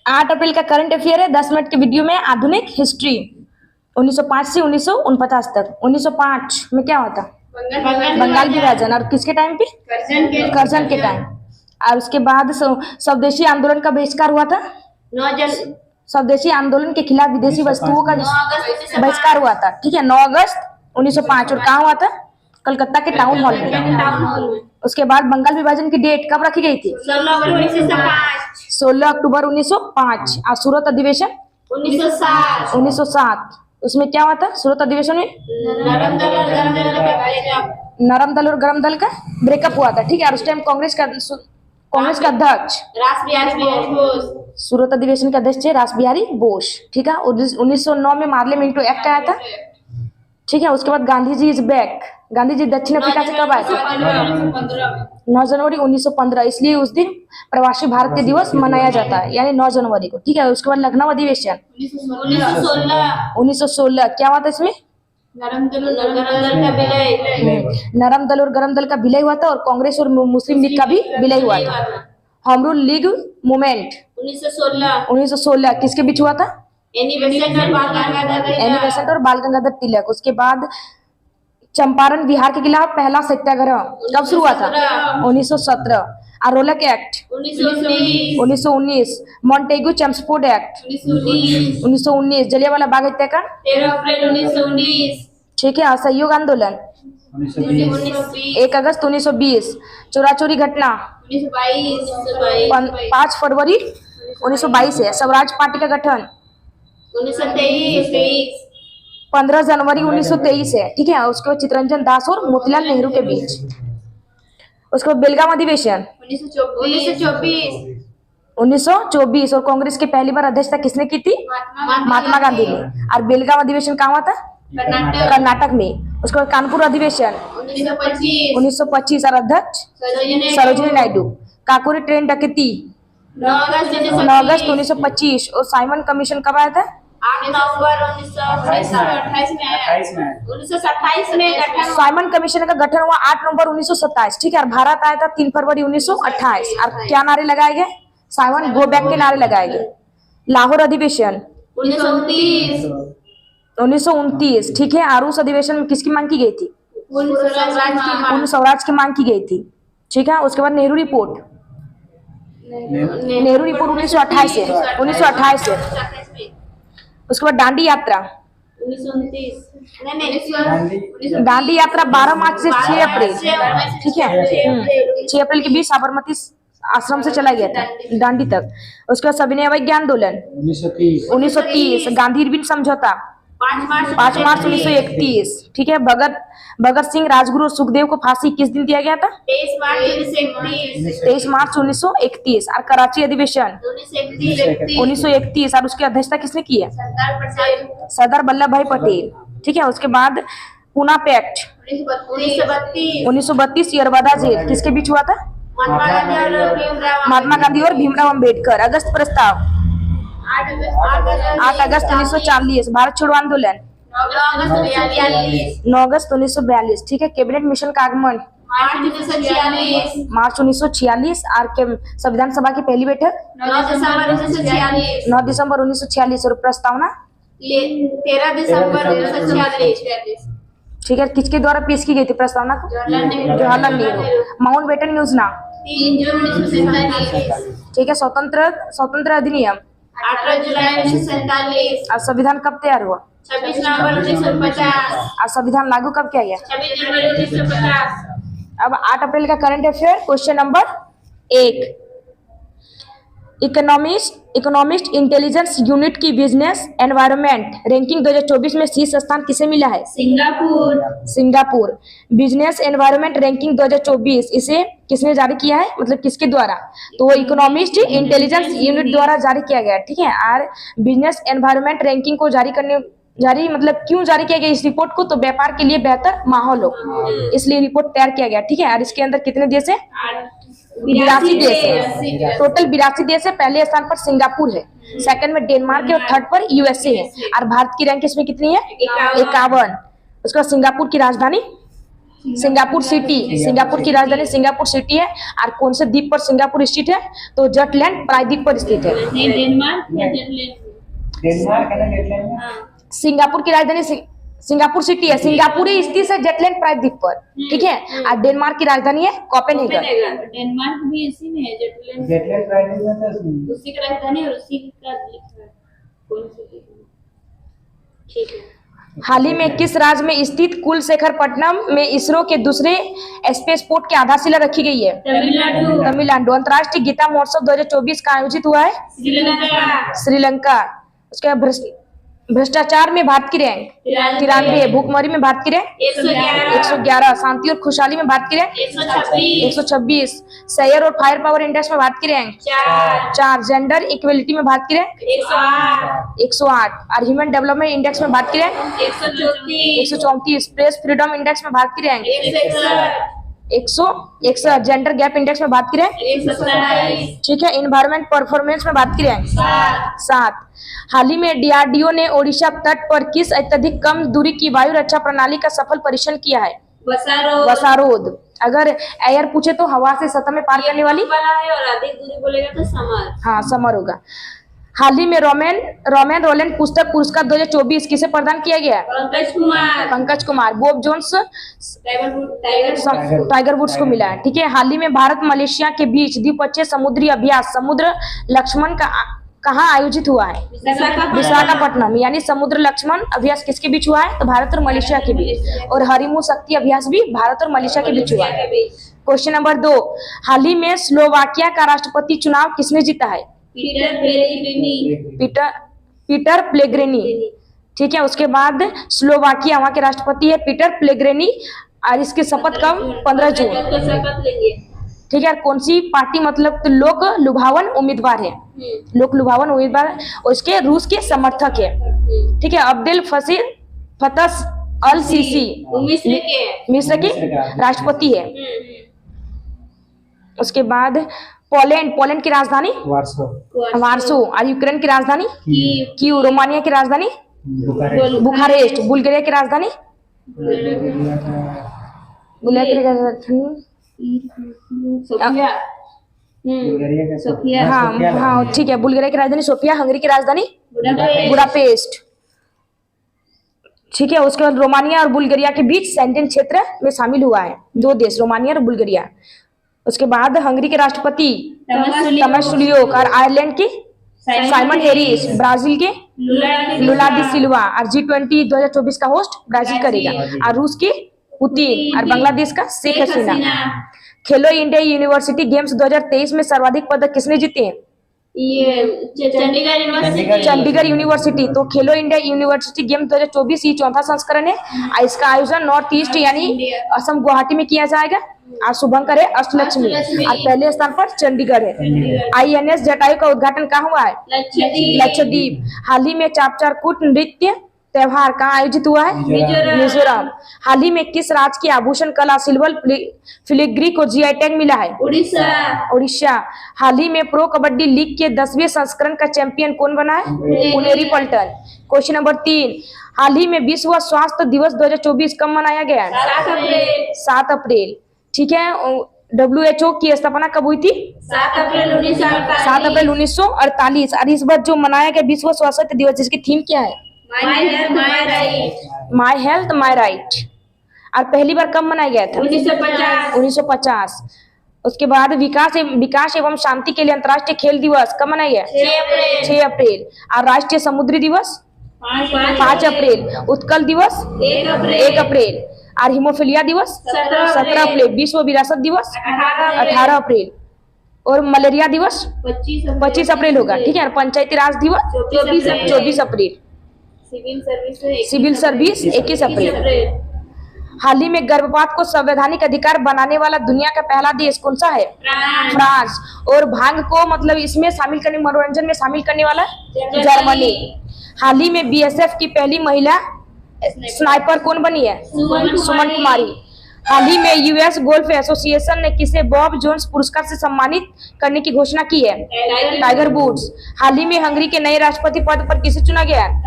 8 अप्रैल का current affair है 10 minute के वीडियो में। आधुनिक हिस्ट्री 1905 से 1949 तक। 1905 में क्या होता? बंगाल विभाजन। और किसके टाइम पे? करजन के टाइम। और उसके बाद स्वदेशी आंदोलन का बहिष्कार हुआ था। स्वदेशी आंदोलन के खिलाफ विदेशी वस्तुओं का बहिष्कार हुआ था। ठीक है, 9 अगस्त 1905। और कहाँ हुआ था? कलकत्ता के टाउन हॉल में। उसके बाद बंगाल विभाजन की डेट कब रखी गई थी? 16 अक्टूबर 1905। और सूरत अधिवेशन 1907। उसमें क्या हुआ था सूरत अधिवेशन में? नरम दल और गरम दल का ब्रेकअप हुआ था। ठीक है, और उस टाइम कांग्रेस का अध्यक्ष सूरत अधिवेशन के अध्यक्ष थे रास बिहारी बोस। ठीक है, 1909 में मार्ले मिंटो एक्ट आया था। ठीक है, उसके बाद गांधी जी इज बैक। गांधी जी दक्षिण अफ्रीका से कब आए थे? 9 जनवरी 1915। इसलिए उस दिन प्रवासी भारतीय दिवस मनाया जाता है, यानी 9 जनवरी को। ठीक है, उसके बाद लखनऊ अधिवेशन 1916। क्या हुआ था इसमें? नरम दल और गरम दल का विलय हुआ था, और कांग्रेस और मुस्लिम लीग का भी विलय हुआ था। होम रूल लीग मूवमेंट 1916 किसके बीच हुआ था? एनी बेसेंट और बाल गंगाधर तिलक। उसके बाद चंपारण बिहार के खिलाफ पहला सत्याग्रह कब शुरू हुआ था? 1917। Rowlatt act 1919। Montagu Chelmsford act 1919। Jallianwala Bagh हत्याकांड 13 अप्रैल 1919। ठीक है, असहयोग आंदोलन 1 अगस्त 1920। चोरा चोरी घटना 5 फरवरी 1922 है। स्वराज पार्टी का गठन 1923। 15 जनवरी 1923 है। ठीक है, उसके बाद चित्तरंजन दास और मोतीलाल नेहरू के बीच। उसके बाद बेलगाम अधिवेशन 1924। और कांग्रेस की पहली बार अध्यक्षता किसने की थी? महात्मा गांधी ने। और बेलगाम अधिवेशन कहाँ हुआ था? कर्नाटक में। उसके बाद कानपुर अधिवेशन 1925। और अध्यक्ष सरोजिनी नायडू। काकोरी ट्रेन डकैती 9 अगस्त 1925। और साइमन कमीशन कब आया था? 8 नवंबर 1928 में। साइमन कमीशन का गठन हुआ 8 नवंबर 1927। ठीक है, और भारत आया था 3 फरवरी 1928। और क्या नारे लगाए गए? साइमन गो बैक के नारे लगाए गए। लाहौर अधिवेशन 1929। ठीक है, आरूस अधिवेशन में किसकी मांग की गई थी? पूर्ण स्वराज की मांग की गई थी। ठीक है, उसके बाद नेहरू रिपोर्ट 1928 से 1928 से। उसके बाद दांडी यात्रा 1929। दांडी यात्रा 12 मार्च से 6 अप्रैल। ठीक है, 6 अप्रैल के बीच साबरमती आश्रम से चला गया था दांडी तक। उसके बाद सविनय अवज्ञा आंदोलन 1930। गांधी इरविन समझौता 5 मार्च 1931। ठीक है, भगत सिंह, राजगुरु और सुखदेव को फांसी किस दिन दिया गया था? 23 मार्च 1931। और कराची अधिवेशन 1931। और उसकी अध्यक्षता किसने की है? सरदार वल्लभ भाई पटेल। ठीक है, उसके बाद पूना पैक्ट 1932। यरवदा जेल किसके बीच हुआ था? महात्मा गांधी और भीमराव अंबेडकर। अगस्त प्रस्ताव 8 अगस्त 1940। भारत छोड़ो आंदोलन 9 अगस्त 1942। ठीक है, कैबिनेट मिशन का आगमन मार्च 1946। और संविधान सभा की पहली बैठक 9 दिसंबर 1946। और प्रस्तावना 13 दिसंबर 1946। ठीक है, किसके द्वारा पेश की गई थी प्रस्तावना को? जवाहरलाल नेहरू। माउंट बेटन योजना 3 जून 1947। ठीक है, स्वतंत्र अधिनियम 18 जुलाई 1947। और संविधान कब तैयार हुआ? 26 नवंबर 1950। और संविधान लागू कब किया गया? 26 जनवरी 1950। अब 8 अप्रैल का current affair question number 1। Economist intelligence unit की बिजनेस एनवायरनमेंट रैंकिंग 2024 में शीर्ष स्थान किसे मिला है? सिंगापुर। बिजनेस एनवायरनमेंट रैंकिंग 2024 इसे किसने जारी किया है, मतलब किसके द्वारा? तो इकोनॉमिस्ट इंटेलिजेंस यूनिट द्वारा जारी किया गया। ठीक है, और बिजनेस एनवायरनमेंट रैंकिंग को मतलब क्यों जारी किया गया इस रिपोर्ट को? तो व्यापार के लिए बेहतर माहौल हो, इसलिए रिपोर्ट तैयार किया गया। ठीक है, और इसके अंदर कितने देश है? 82 देश है। टोटल 82 देश है। पहले स्थान पर सिंगापुर है, सेकंड में डेनमार्क है, और थर्ड पर यूएसए है। और भारत की रैंक इसमें कितनी है? 51। उसके बाद सिंगापुर की राजधानी सिंगापुर सिटी, सिंगापुर की राजधानी सिंगापुर सिटी है। और कौन से द्वीप पर सिंगापुर स्थित है? तो जटलैंड प्रायद्वीप पर स्थित है। डेनमार्क या जटलैंड? डेनमार्क है ना, जटलैंड में? सिंगापुर की राजधानी सिंगापुर सिटी है, सिंगापुर ही स्थित है जटलैंड प्रायद्वीप पर, ठीक है। और डेनमार्क की राजधानी है कोपेनहेगन। डेनमार्क भी इसी में है, जटलैंड जटलैंड प्रायद्वीप में तो उसमें उसी का राजधानी और उसी का लिखा है कौन सी। ठीक है। हाल ही में किस राज्य में स्थित कुलशेखरपट्टनम में इसरो के दूसरे स्पेस पोर्ट की आधारशिला रखी गई है? तमिलनाडु। तमिलनाडु। अंतर्राष्ट्रीय गीता महोत्सव 2024 का आयोजित हुआ है? श्रीलंका। श्रीलंका। उसके बाद भ्रष्टाचार में भारत की रैंक 93, भूखमरी में भारत की रैंक 111, शांति और खुशहाली में भारत की रैंक 126, शेयर और फायर पावर इंडेक्स में भारत की रैंक 4, जेंडर इक्वलिटी में भारत की रैंक 108, और ह्यूमन डेवलपमेंट इंडेक्स में भारत की रैंक 134, प्रेस फ्रीडम इंडेक्स में भारत की रैंक 161, जेंडर गैप इंडेक्स में भारत की रैंक, ठीक है। इन्वायरमेंट परफॉर्मेंस में भारत की रैंक 7। हाल ही में डीआरडीओ ने ओडिशा तट पर किस अत्यधिक कम दूरी की वायु रक्षा प्रणाली का सफल परीक्षण किया है? वसारोद। अगर एयर पूछे तो हवा से सतह में पार करने वाली वाला है, और अधिक दूरी बोलेगा तो समर। हाँ, समर होगा। हाल ही में रोमैन रोलैंड पुस्तक पुरस्कार 2024 किसे प्रदान किया गया? Pankaj Kumar. Bob Jones Tiger Woods को मिला है, ठीक है। हाल ही में भारत मलेशिया के बीच द्विपक्षीय समुद्री अभ्यास समुद्र लक्ष्मण का कहाँ आयोजित हुआ है? विशाखापट्टनम। यानी समुद्र लक्ष्मण अभ्यास किसके बीच हुआ है? तो भारत और मलेशिया के बीच। और हरिमू शक्ति अभ्यास भी भारत और मलेशिया के बीच हुआ है। क्वेश्चन नंबर 2, हाल ही में स्लोवाकिया का राष्ट्रपति चुनाव किसने जीता है? पीटर प्लेग्रिनी, ठीक है। उसके बाद स्लोवाकिया, वहाँ के राष्ट्रपति है पीटर प्लेग्रिनी, और इसकी शपथ कब? 15 जून, ठीक है। कौन सी पार्टी मतलब तो लोक लुभावन उम्मीदवार है, लोक लुभावन उम्मीदवार है, उसके रूस के समर्थक है, ठीक है। अब्देल फतह अल सीसी मिस्र के राष्ट्रपति है। उसके बाद पोलैंड की राजधानी वार्सो, और यूक्रेन की राजधानी कीव, रोमानिया की राजधानी बुखारेस्ट, बुल्गारिया की राजधानी सोफिया। हाँ, ठीक है। बुल्गारिया की राजधानी सोफिया, हंगरी की राजधानी बुडापेस्ट, ठीक है। उसके बाद रोमानिया और बुल्गारिया के बीच सेंटेन क्षेत्र में शामिल हुआ है 2 देश, रोमानिया और बुल्गारिया। उसके बाद हंगरी के राष्ट्रपति तमस सुलियोक, और आयरलैंड के साइमन हैरिस, ब्राजील के लुला डी सिल्वा, और G20 2024 का होस्ट ब्राजील करेगा, और रूस के पुतिन, और बांग्लादेश का शेख हसीना। खेलो इंडिया यूनिवर्सिटी गेम्स 2023 में सर्वाधिक पदक किसने जीते हैं? चंडीगढ़ यूनिवर्सिटी। तो खेलो इंडिया यूनिवर्सिटी गेम 2024 ये 4था संस्करण है, और इसका आयोजन नॉर्थ ईस्ट यानी असम गुवाहाटी में किया जाएगा। और शुभंकर है अष्टलक्ष्मी, और पहले स्थान पर चंडीगढ़ है। INS जटायु का उद्घाटन कहाँ हुआ है? लक्षद्वीप। हाल ही में चापचारकूट नृत्य त्योहार कहाँ आयोजित हुआ है? मिजोरम। हाल ही में किस राज्य की आभूषण कला सिल्वर फिलिग्री को GI टैग मिला है? उड़ीसा। हाल ही में प्रो कबड्डी लीग के 10वें संस्करण का चैंपियन कौन बना है? पुनेरी पल्टन। क्वेश्चन नंबर 3, हाल ही में विश्व स्वास्थ्य दिवस 2024 कब मनाया गया है? 7 अप्रैल, ठीक है। WHO की स्थापना कब हुई थी? 7 अप्रैल 1948। और इस बार जो मनाया गया विश्व स्वास्थ्य दिवस, जिसकी थीम क्या है? My health my right. और पहली बार कब मनाया गया था? 1950। उसके बाद विकास एवं शांति के लिए अंतर्राष्ट्रीय खेल दिवस कब मनाया गया? 6 अप्रैल। और राष्ट्रीय समुद्री दिवस 5 अप्रैल। उत्कल दिवस 1 अप्रैल। और हिमोफिलिया दिवस 17 अप्रैल। विश्व विरासत दिवस 18 अप्रैल। और मलेरिया दिवस 25 अप्रैल होगा, ठीक है। और पंचायती राज दिवस 24 अप्रैल। सिविल सर्विस 21 अप्रैल। हाल ही में गर्भपात को संवैधानिक अधिकार बनाने वाला दुनिया का पहला देश कौन सा है? फ्रांस। और भांग को मतलब इसमें शामिल करने, मनोरंजन में शामिल करने वाला जर्मनी। हाल ही में BSF की पहली महिला स्नाइपर कौन बनी है? सुमन कुमारी। हाल ही में US गोल्फ एसोसिएशन ने किसे बॉब जोन्स पुरस्कार से सम्मानित करने की घोषणा की है? Tiger woods. हाल ही में हंगरी के नए राष्ट्रपति पद पर किसे चुना गया है?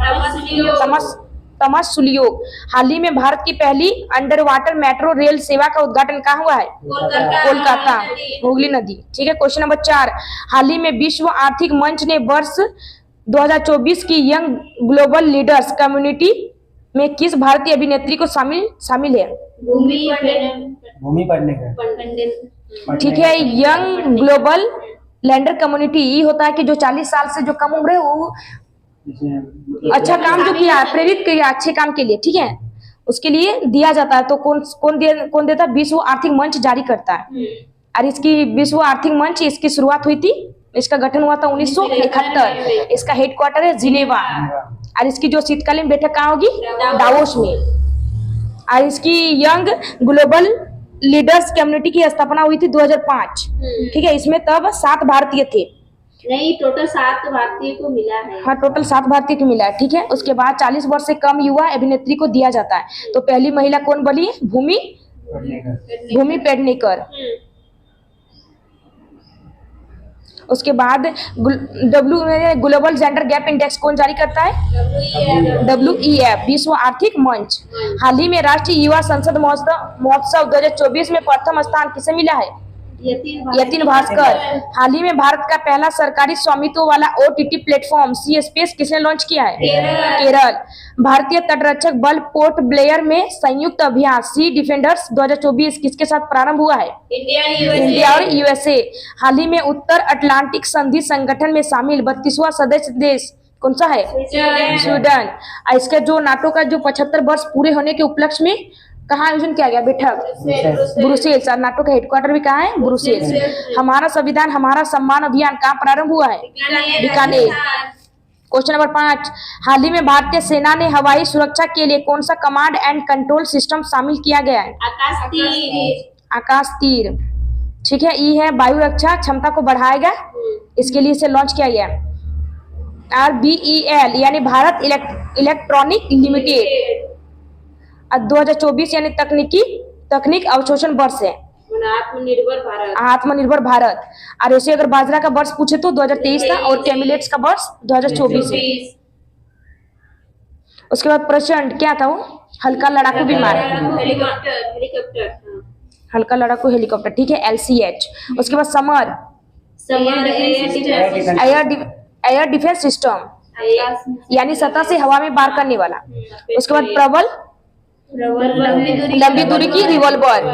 तमस सुलियोग। हाल ही में भारत की पहली अंडर वाटर मेट्रो रेल सेवा का उद्घाटन कहाँ हुआ है? कोलकाता, हुगली नदी। ठीक है। क्वेश्चन नंबर 4, हाल ही में विश्व आर्थिक मंच ने वर्ष 2024 की यंग ग्लोबल लीडर्स कम्युनिटी में किस भारतीय अभिनेत्री को शामिल है? भूमि पढ़ने का। ठीक है। यंग ग्लोबल लैंडर कम्युनिटी ये होता है कि जो 40 साल से जो कम उम्र है वो अच्छा काम जो किया है, प्रेरित किया अच्छे काम के लिए, ठीक है, उसके लिए दिया जाता है। तो कौन देता है? विश्व आर्थिक मंच जारी करता है। और इसकी विश्व आर्थिक मंच इसकी शुरुआत हुई थी, इसका गठन हुआ था 1971। इसका हेडक्वार्टर है जिनेवा। और इसकी जो शीतकालीन बैठक कहाँ होगी? दावोस में। और इसकी यंग ग्लोबल लीडर्स कम्युनिटी की स्थापना हुई थी 2005। ठीक है। इसमें तब 7 भारतीय थे। नहीं, टोटल 7 भारतीय को मिला है। हाँ, टोटल 7 भारतीय को मिला है। ठीक है। उसके बाद 40 वर्ष से कम युवा अभिनेत्री को दिया जाता है। तो पहली महिला कौन बनी? भूमि पेडनेकर। उसके बाद ग्लोबल जेंडर गैप इंडेक्स कौन जारी करता है? WEF, विश्व आर्थिक मंच। हाल ही में राष्ट्रीय युवा संसद महोत्सव 2024 में प्रथम स्थान किसे मिला है? यतिन भास्कर। हाल ही में भारत का पहला सरकारी स्वामित्व वाला OTT प्लेटफॉर्म सी स्पेस किसने लॉन्च किया है? केरल। भारतीय तटरक्षक बल पोर्ट ब्लेयर में संयुक्त अभ्यास सी डिफेंडर्स 2024 किसके साथ प्रारंभ हुआ है? इंडिया और USA। हाल ही में उत्तर अटलांटिक संधि संगठन में शामिल 32वां सदस्य देश कौन सा है? स्वीडन। इसका जो नाटो का जो 75 वर्ष पूरे होने के उपलक्ष्य में कहाँ आयोजन किया गया? बैठक ब्रुसेल्स। और नाटो का हेडक्वार्टर भी कहाँ है? ब्रुसेल्स। हमारा संविधान हमारा सम्मान अभियान कहाँ प्रारंभ हुआ है? बीकानेर। क्वेश्चन नंबर 5, हाल ही में भारतीय सेना ने हवाई सुरक्षा के लिए कौन सा कमांड एंड कंट्रोल सिस्टम शामिल किया गया है? आकाश तीर। ठीक है। ये है वायु रक्षा क्षमता को बढ़ाएगा, इसके लिए इसे लॉन्च किया गया। RBEL यानी भारत इलेक्ट्रॉनिक लिमिटेड 2024 यानी तकनीक अवशोषण वर्ष है। आत्मनिर्भर भारत। और ऐसे अगर बाजरा का वर्ष पूछे तो 2023 था, और कैमिलेट्स का वर्ष 2024 है। उसके बाद प्रचंड क्या था? वो हल्का लड़ाकू विमान, हल्का लड़ाकू हेलीकॉप्टर। ठीक है। LCH। उसके बाद समर एयर डिफेंस सिस्टम यानी सतह से हवा में वार करने वाला। उसके बाद प्रबल लंबी दूरी की रिवॉल्वर।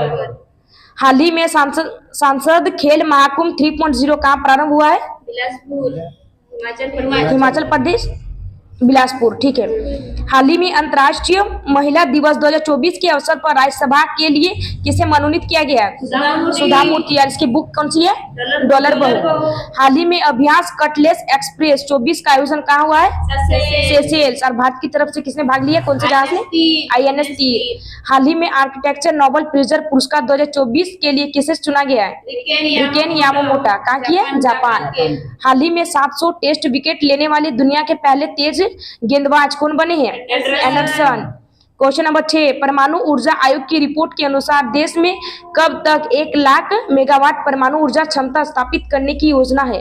हाल ही में सांसद खेल महाकुंभ 3.0 कहाँ प्रारंभ हुआ है? हिमाचल प्रदेश, बिलासपुर। ठीक है। हाल ही में अंतर्राष्ट्रीय महिला दिवस 2024 के अवसर पर राज्यसभा के लिए किसे मनोनीत किया गया? सुधा मूर्ति। यार इसकी बुक कौन सी है? डॉलर बहू। हाल ही में अभ्यास कटलेस एक्सप्रेस 24 का आयोजन कहाँ हुआ है? सेशेल्स। और भारत की तरफ से किसने भाग लिया? कौन से जहाज में? INS तीर। हाल ही में आर्किटेक्चर नोबेल प्रिजर पुरस्कार 2024 के लिए किसे चुना गया है? रिकेन यामामोटा। कहाँ की है? जापान। हाल ही में 700 टेस्ट विकेट लेने वाले दुनिया के पहले तेज गेंदबाज कौन बने हैं? एंडरसन। क्वेश्चन नंबर 6, परमाणु ऊर्जा आयोग की रिपोर्ट के अनुसार देश में कब तक 1 लाख मेगावाट परमाणु ऊर्जा क्षमता स्थापित करने की योजना है?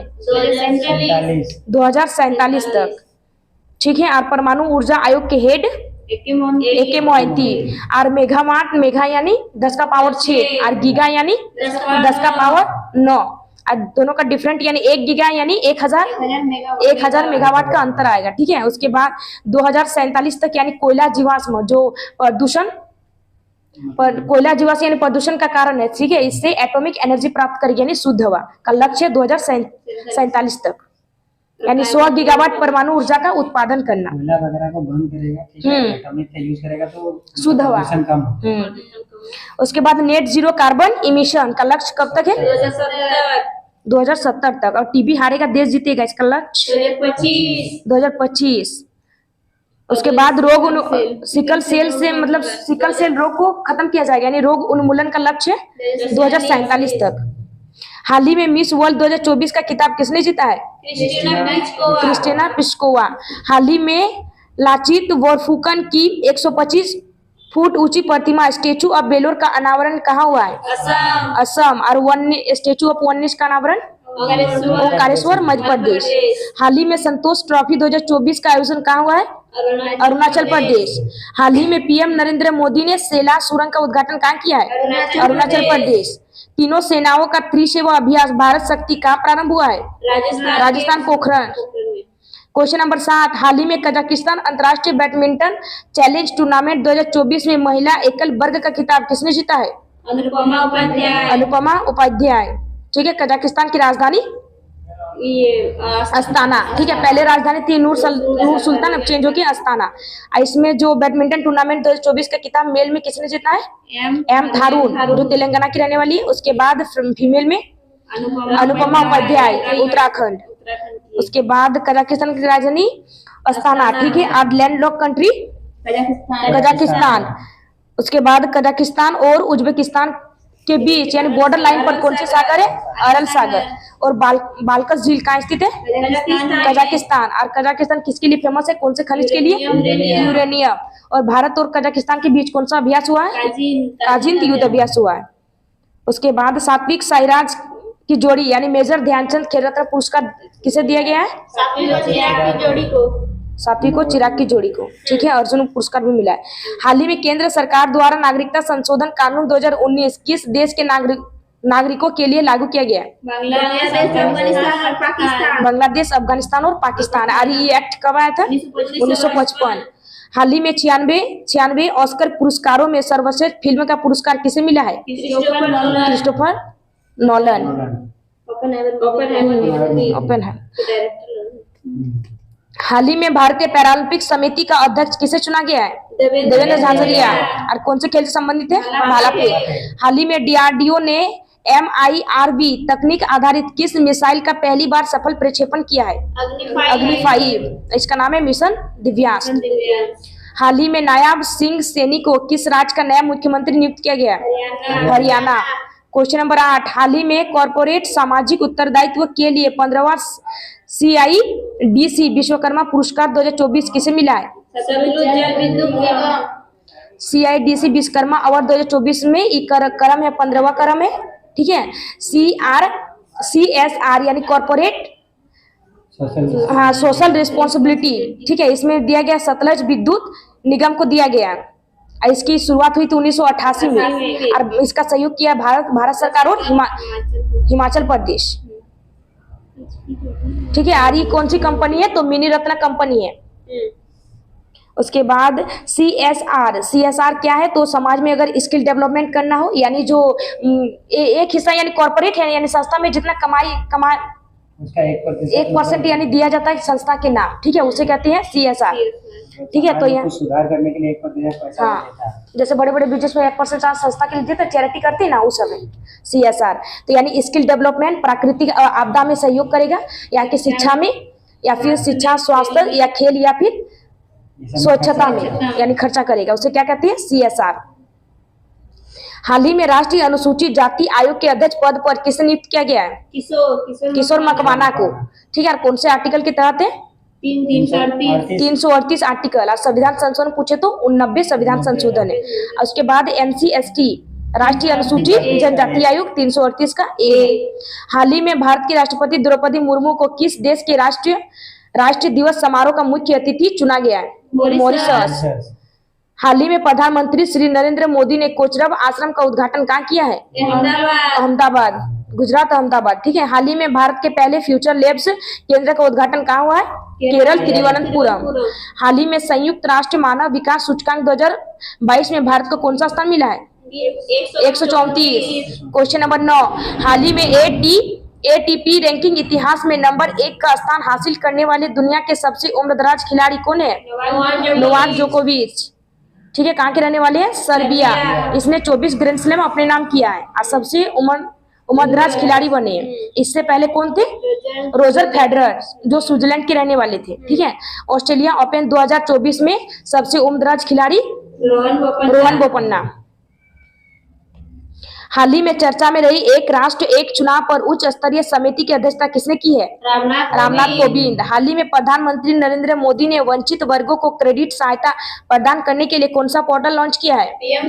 2047 तक। ठीक है। और परमाणु ऊर्जा आयोग के हेड AK मोहंती। और मेगा यानी 10 का पावर 6 और गीगा यानी 10 का पावर 9। और दोनों का डिफरेंट यानी 1 गीगा यानी 1000 मेगावाट का अंतर आएगा। ठीक है। उसके बाद 2047 तक यानी कोयला जीवाश्म जो कोयला जीवाश्म यानी प्रदूषण का कारण है, ठीक है, इससे एटॉमिक एनर्जी प्राप्त करेगी यानी शुद्ध हवा का लक्ष्य 2047 तक यानी 100 गीगावाट परमाणु ऊर्जा का उत्पादन करना। कोयला वगैरह को बंद करेगा, ठीक है, एटॉमिक का यूज करेगा तो शुद्ध हवा कम। उसके बाद नेट जीरो कार्बन इमिशन का लक्ष्य कब तक है? 2070 तक। और टीबी हारेगा देश जीतेगा, इसका लक्ष्य 2025। उसके बाद सिकल सेल रोग को खत्म किया जाएगा यानी रोग उन्मूलन का लक्ष्य 2047 तक। हाल ही में मिस वर्ल्ड 2024 का खिताब किसने जीता है? Christina Piskova. हाल ही में लाचित बोरफुकन की 125 फुट ऊंची प्रतिमा स्टेचू ऑफ बेलोर का अनावरण कहाँ हुआ है? असम। और स्टेचू ऑफ वननेस का अनावरण ओंकारेश्वर मध्य प्रदेश। हाल ही में संतोष ट्रॉफी 2024 का आयोजन कहाँ हुआ है? अरुणाचल प्रदेश। हाल ही में पीएम नरेंद्र मोदी ने सेला सुरंग का उद्घाटन कहाँ किया है? अरुणाचल प्रदेश। तीनों सेनाओं का त्रिसेवा अभ्यास भारत शक्ति कहाँ प्रारंभ हुआ है? राजस्थान पोखरण। क्वेश्चन नंबर 7, हाल ही में कजाकिस्तान अंतर्राष्ट्रीय बैडमिंटन चैलेंज टूर्नामेंट 2024 में महिला एकल वर्ग का खिताब किसने जीता है? अनुपमा उपाध्याय। ठीक है, कजाकिस्तान की राजधानी अस्ताना। ठीक है, पहले राजधानी थी नूर सुल्तान, अब चेंज होगी अस्ताना। इसमें जो बैडमिंटन टूर्नामेंट 2024 का खिताब मेल में किसने जीता है? एम थारून, जो तेलंगाना की रहने वाली है। उसके बाद फीमेल में अनुपमा उपाध्याय, उत्तराखंड। उसके बाद कजाकिस्तान की राजधानी अस्ताना। ठीक है, अब लैंडलॉक कंट्री कजाकिस्तान। उसके बाद कजाकिस्तान और उज्बेकिस्तान के बीच यानी बॉर्डर लाइन पर कौन सी सागर है? अरल सागर। और बाल्कस झील कहाँ स्थित है? कजाकिस्तान। और कजाकिस्तान किसके लिए फेमस है? कौन से खनिज के लिए? यूरेनियम। और भारत और कजाकिस्तान के बीच कौन सा अभ्यास हुआ है? काजिन युद्ध अभ्यास हुआ है। उसके बाद सात्विक साईराज की जोड़ी यानी मेजर ध्यानचंद खेल रत्न पुरस्कार किसे दिया गया है? सात्विक को चिराग की जोड़ी को। ठीक है, अर्जुन पुरस्कार भी मिला है। हाल ही में केंद्र सरकार द्वारा नागरिकता संशोधन कानून 2019 किस देश के नागरिकों के लिए लागू किया गया? बांग्लादेश, अफगानिस्तान और पाकिस्तान। और ये एक्ट कब आया था? 1955। हाल ही में 96 ऑस्कर पुरस्कारों में सर्वश्रेष्ठ फिल्म का पुरस्कार किसे मिला है? Christopher Nolan. ओपन। हाल ही में भारतीय पैरालंपिक समिति का अध्यक्ष किसे चुना गया है? देवेंद्र झाझरिया। और कौन से खेल से संबंधित है? भाला फेंक। हाल ही में डीआरडीओ ने MIRV तकनीक आधारित किस मिसाइल का पहली बार सफल प्रक्षेपण किया है? अग्नि 5। इसका नाम है मिशन दिव्यांश। हाल ही में नायाब सिंह सैनी को किस राज्य का नया मुख्यमंत्री नियुक्त किया गया? हरियाणा। क्वेश्चन नंबर 8, हाल ही में कॉर्पोरेट सामाजिक उत्तरदायित्व के लिए 15वां CIDC विश्वकर्मा पुरस्कार 2024 किसे मिला है? CIDC विश्वकर्मा अवार्ड 2024 में क्रम है 15वां क्रम है। ठीक है, CSR यानी कॉर्पोरेट सोशल रिस्पॉन्सिबिलिटी। ठीक है, इसमें दिया गया सतलज विद्युत निगम को दिया गया। इसकी शुरुआत हुई थी 1988 में और इसका सहयोग किया भारत सरकार और हिमाचल प्रदेश। ठीक है, और ये कौन सी कंपनी है? तो मिनी रत्न कंपनी है। उसके बाद CSR क्या है? तो समाज में अगर स्किल डेवलपमेंट करना हो यानी जो एक हिस्सा यानी कॉर्पोरेट है यानी संस्था में जितना कमाई उसका 1% यानी दिया जाता है संस्था के नाम। ठीक है, उसे कहते हैं CSR। ठीक है, तो यहाँ सुधार करने के लिए 1% पैसा देता है। जैसे बड़े बड़े बिजनेस में 1% संस्था के लिए देते हैं, चैरिटी करते हैं ना, उस समय CSR। तो यानी स्किल डेवलपमेंट, प्राकृतिक आपदा में सहयोग करेगा, या कि शिक्षा में, या फिर शिक्षा, स्वास्थ्य या खेल, या फिर स्वच्छता में यानी खर्चा करेगा, उसे क्या कहते हैं? CSR। हाल ही में राष्ट्रीय अनुसूचित जाति आयोग के अध्यक्ष पद पर किसे नियुक्त किया गया है? किशोर मकवाना को। ठीक है, कौन से आर्टिकल के तहत है? 338 आर्टिकल। और संविधान संशोधन पूछे तो 89 संविधान संशोधन है। उसके बाद NCST राष्ट्रीय अनुसूचित जनजाति आयोग 338 का A। हाल ही में भारत की राष्ट्रपति द्रौपदी मुर्मू को किस देश के राष्ट्रीय दिवस समारोह का मुख्य अतिथि चुना गया है? मॉरिशस। हाल ही में प्रधानमंत्री श्री नरेंद्र मोदी ने कोचरब आश्रम का उद्घाटन कहाँ किया है? अहमदाबाद, गुजरात, अहमदाबाद। ठीक है, हाल ही में भारत के पहले फ्यूचर लैब्स केंद्र का उद्घाटन कहाँ हुआ है? केरल, तिरुवनंतपुरम। हाल ही में संयुक्त राष्ट्र मानव विकास सूचकांक 2022 में भारत को कौन सा स्थान मिला है? 134। क्वेश्चन नंबर 9, हाल ही में ATP रैंकिंग इतिहास में नंबर 1 का स्थान हासिल करने वाले दुनिया के सबसे उम्रदराज खिलाड़ी कौन है? नोवाक जोकोविच। ठीक है, कहाँ के रहने वाले हैं? सर्बिया। इसने 24 ग्रैंड स्लैम अपने नाम किया है और सबसे उम्रदराज खिलाड़ी बने हैं। इससे पहले कौन थे? रोजर फेडरर, जो स्विट्जरलैंड के रहने वाले थे। ठीक है, ऑस्ट्रेलिया ओपन 2024 में सबसे उम्रदराज खिलाड़ी रोहन बोपन्ना। हाल ही में चर्चा में रही एक राष्ट्र एक चुनाव पर उच्च स्तरीय समिति की अध्यक्षता किसने की है? रामनाथ कोविंद। हाल ही में प्रधानमंत्री नरेंद्र मोदी ने वंचित वर्गों को क्रेडिट सहायता प्रदान करने के लिए कौन सा पोर्टल लॉन्च किया है? पीएम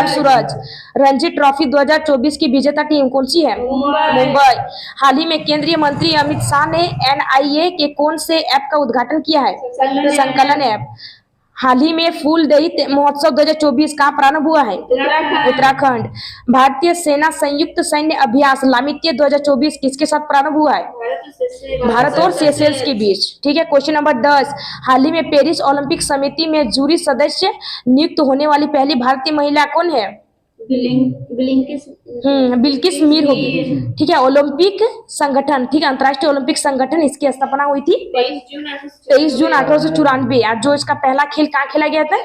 सूरज। रणजी ट्रॉफी 2024 की विजेता टीम कौन सी है? मुंबई। हाल ही में केंद्रीय मंत्री अमित शाह ने NIA के कौन से ऐप का उद्घाटन किया है? संकलन ऐप। हाल ही में फूलदेई महोत्सव 2024 कहाँ प्रारंभ हुआ है? उत्तराखंड। भारतीय सेना संयुक्त सैन्य अभ्यास लामित्य 2024 किसके साथ प्रारंभ हुआ है? भारत और सेशेल्स के बीच। ठीक है। क्वेश्चन नंबर 10, हाल ही में पेरिस ओलंपिक समिति में जूरी सदस्य नियुक्त होने वाली पहली भारतीय महिला कौन है? बिल्किस मीर होगी। ठीक है। ओलंपिक संगठन, ठीक है, अंतर्राष्ट्रीय ओलंपिक संगठन, इसकी स्थापना हुई थी 23 जून 1894। और जो इसका पहला खेल कहाँ खेला गया था?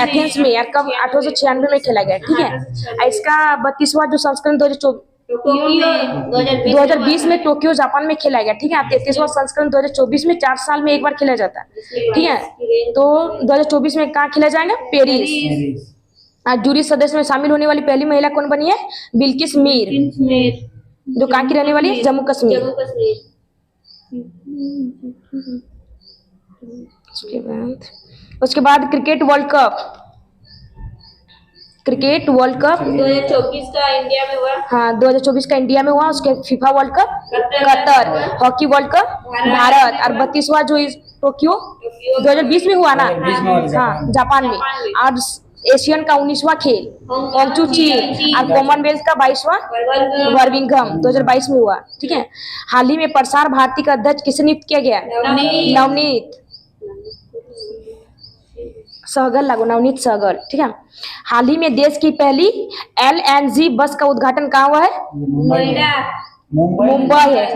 एथेंस में। यार कब? 1896 में खेला गया। ठीक है। और इसका 32वां जो संस्करण 2020 में टोक्यो जापान में खेला गया। ठीक है। 33वां संस्करण 2024 में 4 साल में एक बार खेला जाता है। ठीक है। तो 2024 में कहाँ खेला जाएगा? पेरिस। आज जूरी सदस्य में शामिल होने वाली पहली महिला कौन बनी है? बिल्किस मीर, जो कहाँ की रहने वाली है? जम्मू कश्मीर। उसके बाद क्रिकेट वर्ल्ड कप 2024 का इंडिया में हुआ। हाँ, 2024 का इंडिया में हुआ। उसके FIFA world cup Qatar. Hockey world cup Bharat. और 32वां जो टोक्यो 2020 में हुआ ना? हाँ, जापान में। और एशियन का 19वां खेल होंगचू चीन। और कॉमनवेल्थ का 22वां बर्मिंघम 2022 में हुआ। ठीक है। हाल ही में प्रसार भारती का अध्यक्ष किसे नियुक्त किया गया? नवनीत सहगल। ठीक है। हाल ही में देश की पहली LNG बस का उद्घाटन कहाँ हुआ है? मुंबई है।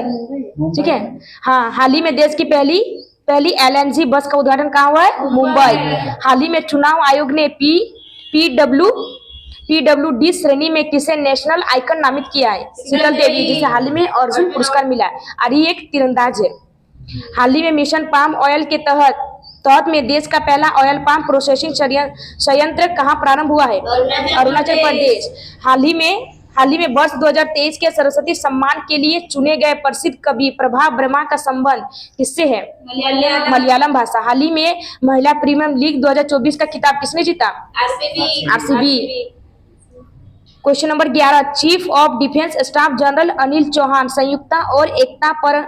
ठीक है। हाँ, हाल ही में देश की पहली LNG बस का उद्घाटन कहाँ हुआ है? मुंबई। हाल ही में चुनाव आयोग ने PWD श्रेणी में किसे नेशनल आइकन नामित किया है? शीतल देवी, जिसे हाल ही में अर्जुन पुरस्कार मिला है। और ये एक तीरंदाज है। हाल ही में मिशन पाम ऑयल के तहत में देश का पहला ऑयल पाम प्रोसेसिंग संयंत्र कहाँ प्रारंभ हुआ है? अरुणाचल प्रदेश। हाल ही में वर्ष 2023 के सरस्वती सम्मान के लिए चुने गए प्रसिद्ध कवि प्रभा वर्मा का संबंध किससे है? मलयालम भाषा। हाल ही में महिला प्रीमियर लीग 2024 का खिताब किसने जीता? RCB। Question number 11, chief of defence staff general Anil Chauhan संयुक्ता और एकता पर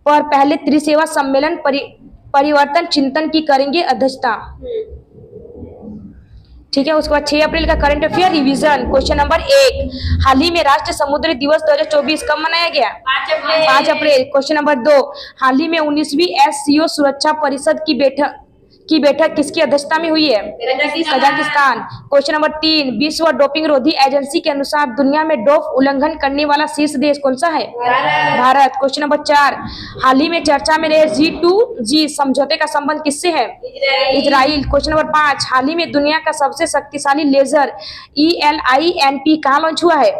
पहले त्रिसेवा सम्मेलन परिवर्तन चिंतन की करेंगे अध्यक्षता। ठीक है। उसके बाद 6 अप्रैल का current affair revision. Question number 1, हाल ही में राष्ट्रीय समुद्री दिवस 2024 कब मनाया गया? 5 अप्रैल। क्वेश्चन नंबर 2, हाल ही में 19वीं SCO सुरक्षा परिषद की बैठक किसकी अध्यक्षता में हुई है? कजाकिस्तान। क्वेश्चन नंबर 3, विश्व डोपिंग रोधी एजेंसी के अनुसार दुनिया में डोप उल्लंघन करने वाला शीर्ष देश कौन सा है? भारत। क्वेश्चन नंबर 4, हाल ही में चर्चा में रहे G2G समझौते का संबंध किससे है? इजराइल। क्वेश्चन नंबर 5, हाल ही में दुनिया का सबसे शक्तिशाली लेजर ELINP कहाँ लॉन्च हुआ है?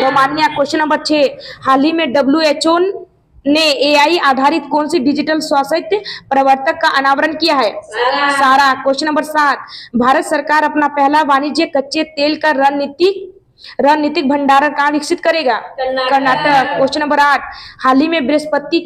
रोमानिया। क्वेश्चन नंबर 6, हाल ही में WHO ने AI आधारित कौन सी डिजिटल स्वास्थ्य प्रवर्तक का अनावरण किया है? सारा। क्वेश्चन नंबर 7, भारत सरकार अपना पहला वाणिज्य कच्चे तेल का रणनीतिक भंडारण कहाँ विकसित करेगा? कर्नाटक। क्वेश्चन नंबर 8, हाल ही में बृहस्पति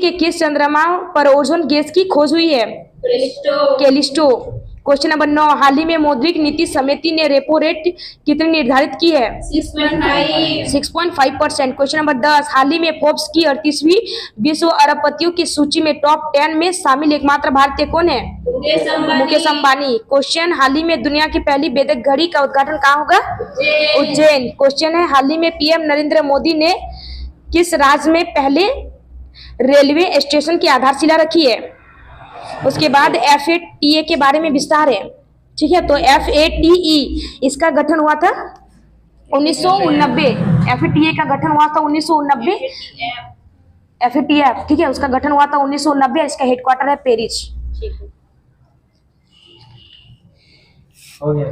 के किस चंद्रमा पर ओजोन गैस की खोज हुई है? कैलिस्टो। क्वेश्चन नंबर 9, हाल ही में मौद्रिक नीति समिति ने रेपो रेट कितनी निर्धारित की है? 6.5%। क्वेश्चन नंबर 10, हाल ही में फोर्ब्स की 38वीं विश्व अरबपतियों की सूची में टॉप 10 में शामिल एकमात्र भारतीय कौन है? मुकेश अंबानी। क्वेश्चन, हाल ही में दुनिया की पहली वैदिक घड़ी का उद्घाटन कहाँ होगा? उज्जैन। क्वेश्चन है, हाल ही में PM नरेंद्र मोदी ने किस राज्य में पहले रेलवे स्टेशन की आधारशिला रखी है? उसके बाद FATE के बारे में विस्तार है। ठीक है। तो FATE इसका गठन हुआ था 1989। FATE का गठन हुआ था 1989। FATF, ठीक है, उसका गठन हुआ था 1990। इसका हेडक्वार्टर है पेरिस। हो गया।